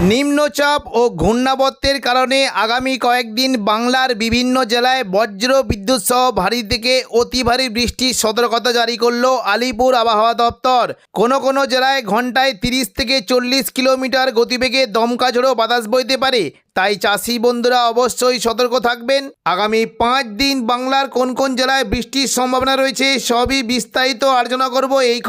নিম্নচাপ ও ঘূর্ণাবর্তের কারণে আগামী কয়েকদিন বাংলার বিভিন্ন জেলায় বজ্র বিদ্যুৎ সহ ভারী থেকে অতি ভারী বৃষ্টির সতর্কতা জারি করলো আলিপুর আবহাওয়া দপ্তর। কোনো জেলায় ঘন্টায় 30 থেকে 40 কিলোমিটার গতিবেগে দমকা ঝোড়ো বাতাস বইতে পারে, তাই চাষি বন্ধুরা অবশ্যই সতর্ক থাকবেন। আগামী 5 দিন বাংলার কোন জেলায় বৃষ্টির সম্ভাবনা রয়েছে সবই বিস্তারিত আলোচনা করব এই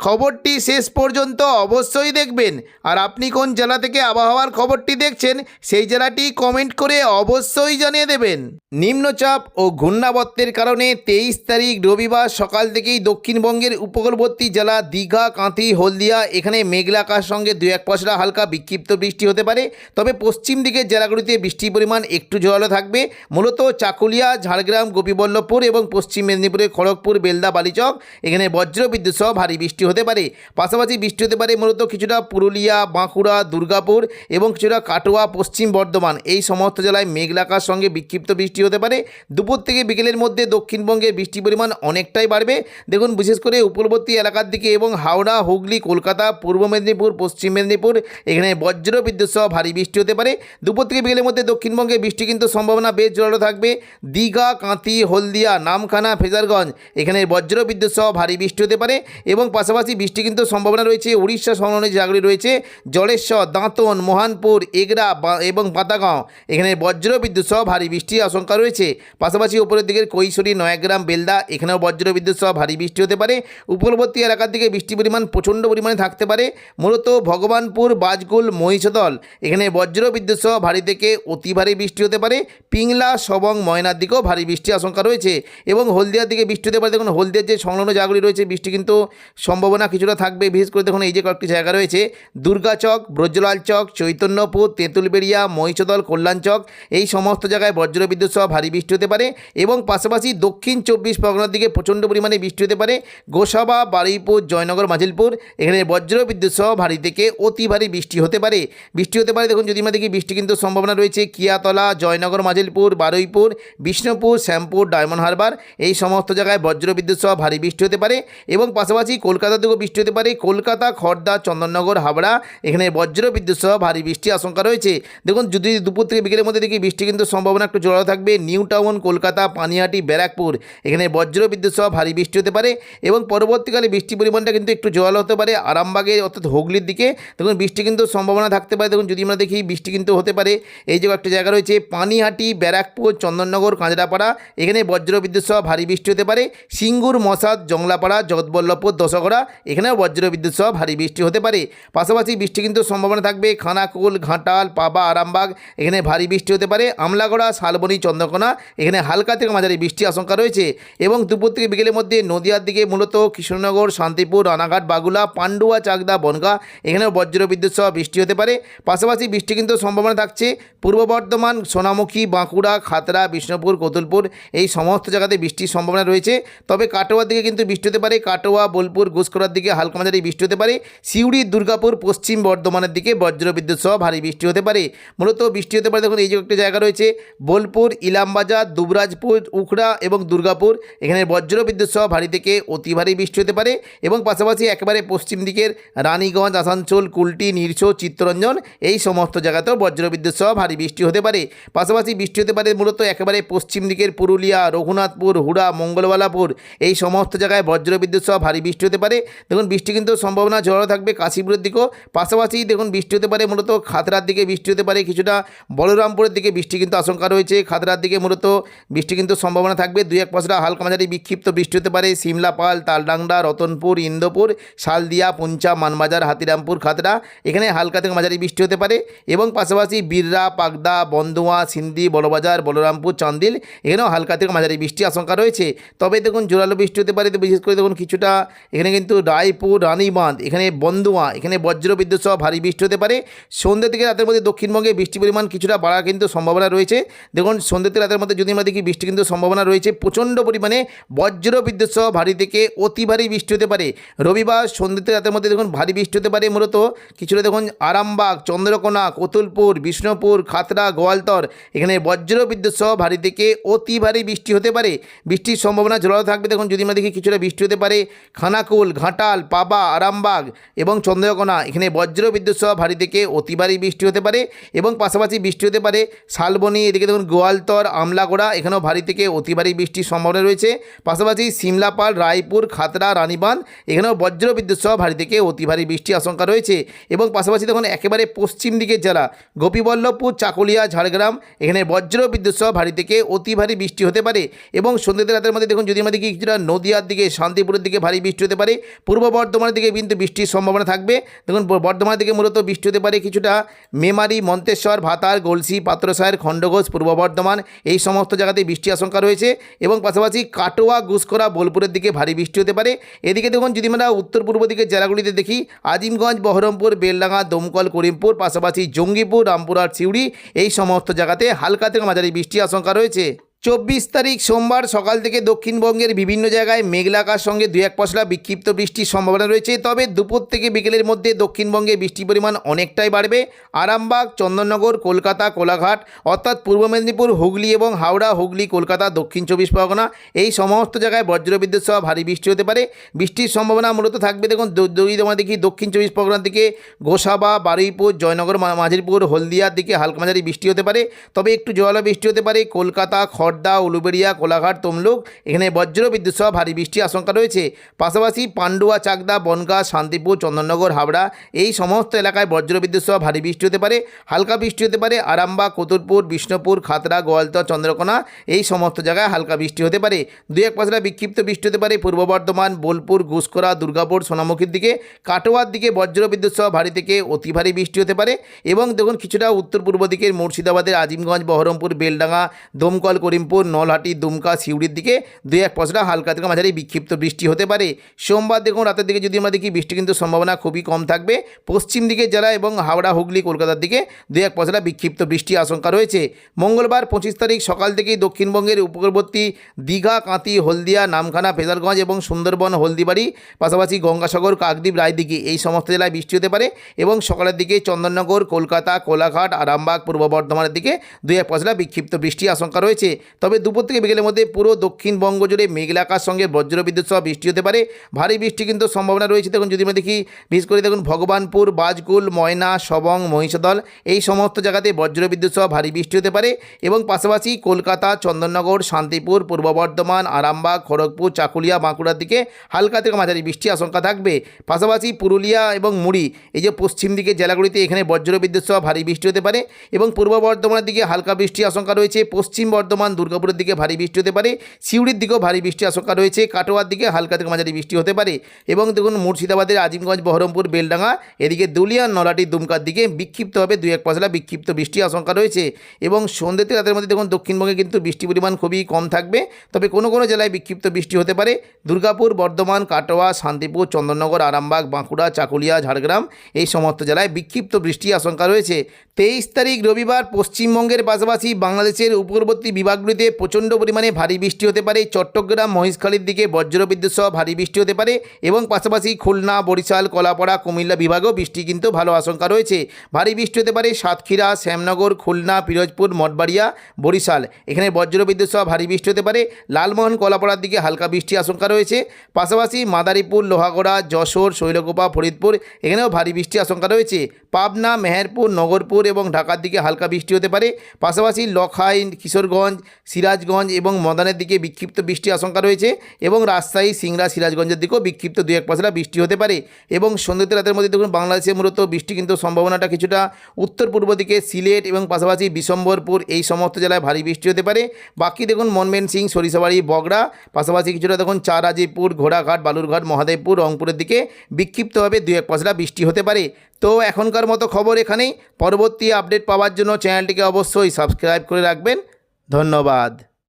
খবরটি শেষ পর্যন্ত অবশ্যই দেখবেন। আর আপনি কোন জেলা থেকে আবহাওয়ার খবরটি দেখছেন সেই জেলাটি কমেন্ট করে অবশ্যই জানিয়ে দেবেন। নিম্নচাপ ও ঘূর্ণাবর্তের কারণে 23 তারিখ রবিবার সকাল থেকেই দক্ষিণবঙ্গের উপকূলবর্তী জেলা দীঘা, কাঁথি, হলদিয়া এখানে মেঘলা আকাশ সঙ্গে 2-1 পশলা হালকা বিক্ষিপ্ত বৃষ্টি হতে পারে। তবে পশ্চিম দিকের জেলাগুলিতে বৃষ্টির পরিমাণ একটু জোরালো থাকবে। মূলত চাকুলিয়া, ঝাড়গ্রাম, গোপীবল্লভপুর এবং পশ্চিম মেদিনীপুরের খড়গপুর, বেলদা, বালিচক এখানে বজ্র বিদ্যুৎ সহ ভারী বৃষ্টি হতে পারে। পাশাপাশি বৃষ্টি হতে পারে মূলত কিছুটা পুরুলিয়া, বাঁকুড়া, দুর্গাপুর এবং কিছুটা কাটোয়া, পশ্চিম বর্ধমান এই সমস্ত জেলায় মেঘলা আকাশ সঙ্গে বিক্ষিপ্ত বৃষ্টি হতে পারে। দুপুর থেকে বিকেলের মধ্যে দক্ষিণবঙ্গের বৃষ্টির পরিমাণ অনেকটাই বাড়বে। দেখুন, বিশেষ করে উপকূলবর্তী এলাকার দিকে এবং হাওড়া, হুগলি, কলকাতা, পূর্ব মেদিনীপুর, পশ্চিম মেদিনীপুর এখানে বজ্র বিদ্যুৎ সহ ভারী বৃষ্টি হতে পারে। দুপুর থেকে বিকেলের মধ্যে দক্ষিণবঙ্গে বৃষ্টি কিন্তু সম্ভাবনা বেশ জোরালো থাকবে। দীঘা, কাঁথি, হলদিয়া, নামখানা, ফেজারগঞ্জ এখানে বজ্র বিদ্যুৎ সহ ভারী বৃষ্টি হতে পারে এবং পাশাপাশি বৃষ্টি কিন্তু সম্ভাবনা রয়েছে উড়িষ্যা সংলগ্ন জায়গাগুলি রয়েছে জলেশ্বর, দাঁতন, মোহনপুর, এগরা এবং বাতাগাঁও এখানে বজ্র বিদ্যুৎ সহ ভারী বৃষ্টির আশঙ্কা রয়েছে। পাশাপাশি উপরের দিকের কৈশোরী, নয়াগ্রাম, বেলদা এখানেও বজ্র বিদ্যুৎ সহ ভারী বৃষ্টি হতে পারে। উপকূলবর্তী এলাকার দিকে বৃষ্টির পরিমাণ প্রচণ্ড পরিমাণে থাকতে পারে। মূলত ভগবানপুর, বাজকুল, মহিষদল এখানে বজ্র বিদ্যুৎ সহ ভারী থেকে অতি ভারী বৃষ্টি হতে পারে। পিংলা, সবং, ময়নার দিকেও ভারী বৃষ্টির আশঙ্কা রয়েছে এবং হলদিয়ার দিকে বৃষ্টি হতে পারে। দেখুন, হলদিয়ার যে সংলগ্ন জায়গাগুলি রয়েছে বৃষ্টি কিন্তু সম্ভাবনা কিছুটা থাকবে। বিশেষ করে দেখুন, এই যে কয়েকটি জায়গা রয়েছে দুর্গাচক, ব্রজলাল চক, চৈতন্যপুর, তেঁতুলবেড়িয়া, মহিষদল, কল্যাণচক এই সমস্ত জায়গায় বজ্র বিদ্যুৎ সহ ভারী বৃষ্টি হতে পারে এবং পাশাপাশি দক্ষিণ 24 পরগনার দিকে প্রচণ্ড পরিমাণে বৃষ্টি হতে পারে। গোসাবা, বারুইপুর, জয়নগর, মাজিলপুর এখানে বজ্র বিদ্যুৎ সহ ভারী থেকে অতি ভারী বৃষ্টি হতে পারে। দেখুন, যদি আমরা দেখি বৃষ্টি কিন্তু সম্ভাবনা রয়েছে কিয়াতলা, জয়নগর, মাজিলপুর, বারুইপুর, বিষ্ণুপুর, শ্যামপুর, ডায়মন্ড হারবার এই সমস্ত জায়গায় বজ্র বিদ্যুৎ সহ ভারী বৃষ্টি হতে পারে এবং পাশাপাশি কলকাতার দিকেও বৃষ্টি হতে পারে। কলকাতা, খড়দা, চন্দননগর, হাবড়া এখানে বজ্র বিদ্যুৎ সহ ভারী বৃষ্টির আশঙ্কা রয়েছে। দেখুন, যদি দুপুর থেকে বিকেলের মধ্যে দেখি বৃষ্টি কিন্তু সম্ভাবনা একটু জোরালো থাকবে। নিউ টাউন, কলকাতা, পানিহাটি, ব্যারাকপুর এখানে বজ্র বিদ্যুৎ সহ ভারী বৃষ্টি হতে পারে এবং পরবর্তীকালে বৃষ্টির পরিমাণটা কিন্তু একটু জোরালো হতে পারে আরামবাগে অর্থাৎ হুগলির দিকে। দেখুন, বৃষ্টি কিন্তু সম্ভাবনা থাকতে পারে। দেখুন, যদি আমরা দেখি বৃষ্টি কিন্তু হতে পারে এই যে একটা জায়গা রয়েছে পানিহাটি, ব্যারাকপুর, চন্দননগর, কাঁচরাপাড়া এখানে বজ্র বিদ্যুৎ সহ ভারী বৃষ্টি হতে পারে। সিঙ্গুর, মশাদ, জংলাপাড়া, জগৎবল্লভপুর, দশগড়া এখানেও বজ্র বিদ্যুৎ সহ ভারী বৃষ্টি হতে পারে। পাশাপাশি বৃষ্টি কিন্তু সম্ভাবনা থাকবে খানাকুল, ঘাটাল, পাবা, আরামবাগ এখানে ভারী বৃষ্টি হতে পারে। আমলাগড়া, শালবনী, চন্দ্রকোনা এখানে হালকা থেকে মাঝারি বৃষ্টির আশঙ্কা রয়েছে এবং দুপুর থেকে বিকেলের মধ্যে নদিয়ার দিকে মূলত কৃষ্ণনগর, শান্তিপুর, রানাঘাট, বাগুলা, পান্ডুয়া, চাকদা, বনগাঁ এখানেও বজ্র বিদ্যুৎ সহ বৃষ্টি হতে পারে। পাশাপাশি বৃষ্টি কিন্তু সম্ভাবনা থাকছে পূর্ব বর্ধমান, সোনামুখী, বাঁকুড়া, খাতড়া, বিষ্ণুপুর, কোতুলপুর এই সমস্ত জায়গাতে বৃষ্টির সম্ভাবনা রয়েছে। তবে কাটোয়ার দিকে কিন্তু বৃষ্টি হতে পারে। কাটোয়া, বোলপুর, ঘুষখোরার দিকে হালকা মাঝারি বৃষ্টি হতে পারে। সিউড়ি, দুর্গাপুর, পশ্চিম বর্ধমানের দিকে বজ্র বিদ্যুৎ সহ ভারী বৃষ্টি হতে পারে। মূলত বৃষ্টি হতে পারে দেখুন, এই যে একটা জায়গা রয়েছে বোলপুর, ইলামবাজার, দুবরাজপুর, উখড়া এবং দুর্গাপুর এখানে বজ্র বিদ্যুৎ সহ ভারী থেকে অতি ভারী বৃষ্টি হতে পারে এবং পাশাপাশি একেবারে পশ্চিম দিকের রানীগঞ্জ, আসানসোল, কুলটি, নিরসো, চিত্তরঞ্জন এই সমস্ত জায়গাতেও বজ্র বিদ্যুৎ সহ ভারী বৃষ্টি হতে পারে। পাশাপাশি বৃষ্টি হতে পারে মূলত একেবারে পশ্চিম দিকের পুরুলিয়া, রঘুনাথপুর, হুড়া, মঙ্গলবালাপুর এই সমস্ত জায়গায় বজ্র বিদ্যুৎ সহ ভারী বৃষ্টি হতে পারে। দেখুন, বৃষ্টি কিন্তু সম্ভাবনা ঝড়ো থাকবে কাশীপুরের দিকেও। পাশাপাশি দেখুন, বৃষ্টি হতে পারে মূলত খাতড়ার দিকে বৃষ্টি হতে পারে, কিছুটা বলরামপুরের দিকে বৃষ্টি কিন্তু আশঙ্কা রয়েছে। খাতড়ার দিকে মূলত বৃষ্টি কিন্তু সম্ভাবনা থাকবে 2-1 পশলা হালকা মাঝারি বিক্ষিপ্ত বৃষ্টি হতে পারে। সিমলাপাল, তালডাংরা, রতনপুর, ইন্দোপুর, শালদিয়া, পুঞ্চা, মানবাজার, হাতিরামপুর, খাতড়া এখানে হালকা থেকে মাঝারি বৃষ্টি হতে পারে এবং পাশাপাশি বিররা, পাগদা, বন্দুয়া, সিন্দি, বড়বাজার, বলরামপুর, চান্দিল এখানেও হালকা থেকে মাঝারি বৃষ্টির আশঙ্কা রয়েছে। তবে দেখুন, জোরালো বৃষ্টি হতে পারে বিশেষ করে দেখুন কিছুটা এখানে কিন্তু রায়পুর, রানীবাঁধ এখানে বন্দুয়া এখানে বজ্র বিদ্যুৎ সহ ভারী বৃষ্টি হতে পারে। সন্ধ্যে থেকে রাতের মধ্যে দক্ষিণবঙ্গে বৃষ্টির পরিমাণ কিছুটা বাড়ার কিন্তু সম্ভাবনা রয়েছে। দেখুন, সন্ধ্যে থেকে রাতের মধ্যে যদি আমরা দেখি বৃষ্টি কিন্তু সম্ভাবনা রয়েছে প্রচণ্ড পরিমাণে বজ্র বিদ্যুৎ সহ ভারী থেকে অতি ভারী বৃষ্টি হতে পারে। রবিবার সন্ধ্যে থেকে রাতের মধ্যে দেখুন ভারী বৃষ্টি হতে পারে মূলত কিছুটা দেখুন আরামবাগ, চন্দ্রকোনা, কোতুলপুর, বিষ্ণুপুর, খাতড়া, গোয়ালতর এখানে বজ্র বিদ্যুৎ সহ ভারী থেকে অতি ভারী বৃষ্টি হতে পারে। বৃষ্টির সম্ভাবনা জোরালো থাকবে। দেখুন যদি আমরা দেখি কিছুটা বৃষ্টি হতে পারে খানাকুল, ঘাটাল, পাবা, আরামবাগ এবং চন্দ্রকোনা এখানে বজ্র বিদ্যুৎ সহ ভারী থেকে অতি ভারী বৃষ্টি হতে পারে। এবং পাশাপাশি বৃষ্টি হতে পারে শালবনী, এদিকে দেখুন গোয়ালতর, আমলাগোড়া এখানেও ভারী থেকে অতি ভারী বৃষ্টির সম্ভাবনা রয়েছে। পাশাপাশি সিমলাপাল, রায়পুর, খাতড়া, রানীবাঁধ এখানেও বজ্র বিদ্যুৎ সহ ভারী থেকে অতি ভারী বৃষ্টির আশঙ্কা রয়েছে। এবং পাশাপাশি দেখুন একেবারে পশ্চিম দিকের জেলা গোপীবল্লভপুর, চাকুলিয়া, ঝাড়গ্রাম এখানে বজ্র বিদ্যুৎ সহ ভারী থেকে অতি ভারী বৃষ্টি হতে পারে। এবং সন্ধ্যে রাতের মধ্যে দেখুন যদি আমাদের কি কিছুটা নদিয়ার দিকে, শান্তিপুরের দিকে ভারী বৃষ্টি হতে পারে। পূর্ব বর্ধমানের দিকে কিন্তু বৃষ্টির সম্ভাবনা থাকবে। দেখুন বর্ধমানের দিকে মূলত বৃষ্টি হতে পারে কিছুটা মেমারি, মন্তেশ্বর, ভাতার, গলসি, পাত্রসাহের, খণ্ডঘোষ, পূর্ব বর্ধমান এই সমস্ত জায়গাতে বৃষ্টির আশঙ্কা রয়েছে। এবং পাশাপাশি কাটোয়া, গুসকরা, বোলপুরের দিকে ভারী বৃষ্টি হতে পারে। এদিকে দেখুন যদি আমরা উত্তর পূর্ব দিকের জেলাগুলিতে দেখি আজিমগঞ্জ, বহরমপুর, বেলডাঙ্গা, দমকল, করিমপুর, পাশাপাশি জঙ্গিপুর, রামপুরহাট, সিউড়ি এই সমস্ত জায়গাতে হালকা থেকে মাঝারি বৃষ্টির আশঙ্কা রয়েছে। 24 তারিখ সোমবার সকাল থেকে দক্ষিণবঙ্গের বিভিন্ন জায়গায় মেঘলা আকাশ সঙ্গে 2-1 পশলা বিক্ষিপ্ত বৃষ্টির সম্ভাবনা রয়েছে। তবে দুপুর থেকে বিকেলের মধ্যে দক্ষিণবঙ্গে বৃষ্টির পরিমাণ অনেকটাই বাড়বে। আরামবাগ, চন্দননগর, কলকাতা, কোলাঘাট অর্থাৎ পূর্ব মেদিনীপুর, হুগলি এবং হাওড়া, হুগলি, কলকাতা, দক্ষিণ 24 পরগনা এই সমস্ত জায়গায় বজ্রবিদ্যুৎ সহ ভারী বৃষ্টি হতে পারে। বৃষ্টির সম্ভাবনা মূলত থাকবে দেখুন আমরা দেখি দক্ষিণ 24 পরগনার দিকে গোসাবা, বারুইপুর, জয়নগর, মাঝিরপুর, হলদিয়ার দিকে হালকা মাঝারি বৃষ্টি হতে পারে। তবে একটু জোরালো বৃষ্টি হতে পারে কলকাতা, খড়দা, উলুবেড়িয়া, কোলাঘাট, তমলুক এখানে বজ্র বিদ্যুৎ সহ ভারী বৃষ্টির আশঙ্কা রয়েছে। পাশাপাশি পান্ডুয়া, চাকদা, বনগাঁ, শান্তিপুর, চন্দননগর, হাবড়া এই সমস্ত এলাকায় বজ্র বিদ্যুৎ সহ ভারী বৃষ্টি হতে পারে। হালকা বৃষ্টি হতে পারে আরামবাগ, কতুলপুর, বিষ্ণুপুর, খাতড়া, গোয়ালতর, চন্দ্রকোনা এই সমস্ত জায়গায় হালকা বৃষ্টি হতে পারে। 2-1 পশলা বিক্ষিপ্ত বৃষ্টি হতে পারে পূর্ব বর্ধমান, বোলপুর, গুসকরা, দুর্গাপুর, সোনামুখীর দিকে, কাটোয়ার দিকে বজ্র বিদ্যুৎ সহ ভারী থেকে অতি ভারী বৃষ্টি হতে পারে। এবং দেখুন কিছুটা উত্তর পূর্ব দিকের মুর্শিদাবাদের আজিমগঞ্জ, বহরমপুর, বেলডাঙ্গা, দমকল, করিমপুর, নলহাটি, দুমকা, সিউড়ির দিকে 2-1 পশলা হালকা থেকে মাঝারি বিক্ষিপ্ত বৃষ্টি হতে পারে। সোমবার দেখুন রাতের দিকে যদি আমরা দেখি বৃষ্টি কিন্তু সম্ভাবনা খুবই কম থাকবে। পশ্চিম দিকের জেলা এবং হাওড়া, হুগলি, কলকাতার দিকে 2-1 পশলা বিক্ষিপ্ত বৃষ্টির আশঙ্কা রয়েছে। মঙ্গলবার 25 তারিখ সকাল থেকেই দক্ষিণবঙ্গের উপকূলবর্তী দীঘা, কাঁতি, হলদিয়া, নামখানা, ফেজারগঞ্জ এবং সুন্দরবন, হলদিবাড়ি, পাশাপাশি গঙ্গাসাগর, কাকদ্বীপ, রায়দিঘি এই সমস্ত জেলায় বৃষ্টি হতে পারে। এবং সকালের দিকে চন্দননগর, কলকাতা, কোলাঘাট, আরামবাগ, পূর্ব বর্ধমানের দিকে 2-1 পশলা বিক্ষিপ্ত বৃষ্টির আশঙ্কা রয়েছে। তবে দুপুর থেকে বিকেলের মধ্যে পুরো দক্ষিণবঙ্গ জুড়ে মেঘলা আকাশ সঙ্গে বজ্রবিদ্যুৎ সহ বৃষ্টি হতে পারে। ভারী বৃষ্টি কিন্তু সম্ভাবনা রয়েছে। দেখুন যদি আমরা দেখি বিশেষ করে দেখুন ভগবানপুর, বাজকুল, ময়না, সবং, মহিষাদল এই সমস্ত জায়গাতে বজ্রবিদ্যুৎ সহ ভারী বৃষ্টি হতে পারে। এবং পাশাপাশি কলকাতা, চন্দননগর, শান্তিপুর, পূর্ব বর্ধমান, আরামবাগ, খড়গপুর, চাকুলিয়া, বাঁকুড়ার দিকে হালকা থেকে মাঝারি বৃষ্টির আশঙ্কা থাকবে। পাশাপাশি পুরুলিয়া এবং মুড়ি এই যে পশ্চিম দিকের জেলাগুলিতে এখানে বজ্রবিদ্যুৎ সহ ভারী বৃষ্টি হতে পারে। এবং পূর্ব বর্ধমানের দিকে হালকা বৃষ্টির আশঙ্কা রয়েছে। পশ্চিম বর্ধমান, দুর্গাপুরের দিকে ভারী বৃষ্টি হতে পারে। সিউড়ির দিকেও ভারী বৃষ্টির আশঙ্কা রয়েছে। কাটোয়ার দিকে হালকা থেকে মাঝারি বৃষ্টি হতে পারে। এবং দেখুন মুর্শিদাবাদের আজিমগঞ্জ, বহরমপুর, বেলডাঙ্গা এদিকে দুলিয়া, নলাটি, দুমকার দিকে বিক্ষিপ্তভাবে 2-1 পশলা বিক্ষিপ্ত বৃষ্টির আশঙ্কা রয়েছে। এবং সন্ধ্যে থেকে রাতের মধ্যে দেখুন দক্ষিণবঙ্গে কিন্তু বৃষ্টির পরিমাণ খুবই কম থাকবে। তবে কোনো কোনো জেলায় বিক্ষিপ্ত বৃষ্টি হতে পারে। দুর্গাপুর, বর্ধমান, কাটোয়া, শান্তিপুর, চন্দননগর, আরামবাগ, বাঁকুড়া, চাকুলিয়া, ঝাড়গ্রাম এই সমস্ত জেলায় বিক্ষিপ্ত বৃষ্টির আশঙ্কা রয়েছে। 23 তারিখ রবিবার পশ্চিমবঙ্গের পাশাপাশি বাংলাদেশের উপকূলবর্তী বিভাগগুলিতে প্রচণ্ড পরিমাণে ভারী বৃষ্টি হতে পারে। চট্টগ্রাম, মহেশখালীর দিকে বজ্রবিদ্যুৎ সহ ভারী বৃষ্টি হতে পারে। এবং পাশাপাশি খুলনা, বরিশাল, কলাপাড়া, কুমিল্লা বিভাগেও বৃষ্টি কিন্তু ভালো আশঙ্কা রয়েছে। ভারী বৃষ্টি হতে পারে সাতক্ষীরা, শ্যামনগর, খুলনা, পিরোজপুর, মঠবাড়িয়া, বরিশাল এখানে বজ্রবিদ্যুৎ সহ ভারী বৃষ্টি হতে পারে। লালমোহন, কলাপাড়ার দিকে হালকা বৃষ্টির আশঙ্কা রয়েছে। পাশাপাশি মাদারীপুর, লোহাগড়া, যশোর, শৈলকুপা, ফরিদপুর এখানেও ভারী বৃষ্টির আশঙ্কা রয়েছে। পাবনা, মেহেরপুর, নগরপুর এবং ঢাকার দিকে হালকা বৃষ্টি হতে পারে। পাশাপাশি লখাই, কিশোরগঞ্জ, সিরাজগঞ্জ এবং মদানের দিকে বিক্ষিপ্ত বৃষ্টির আশঙ্কা রয়েছে। এবং রাজশাহী, সিংড়া, সিরাজগঞ্জের দিকেও বিক্ষিপ্ত 2-1 পশলা বৃষ্টি হতে পারে। এবং সন্ধ্যে রাতের মধ্যে দেখুন বাংলাদেশে মূলত বৃষ্টি কিন্তু সম্ভাবনাটা কিছুটা উত্তর পূর্ব দিকে সিলেট এবং পাশাপাশি বিশম্বরপুর এই সমস্ত জেলায় ভারী বৃষ্টি হতে পারে। বাকি দেখুন ময়মনসিংহ, সরিষাবাড়ি, বগড়া পাশাপাশি কিছুটা দেখুন চারাজিপুর, ঘোড়াঘাট, বালুরঘাট, মহাদেবপুর, রংপুরের দিকে বিক্ষিপ্তভাবে 2-1 পশলা বৃষ্টি হতে পারে। তো এখনকার মতো খবর এখানেই। পরবর্তী আপডেট পাওয়ার জন্য চ্যানেলটিকে অবশ্যই সাবস্ক্রাইব করে রাখবেন। ধন্যবাদ।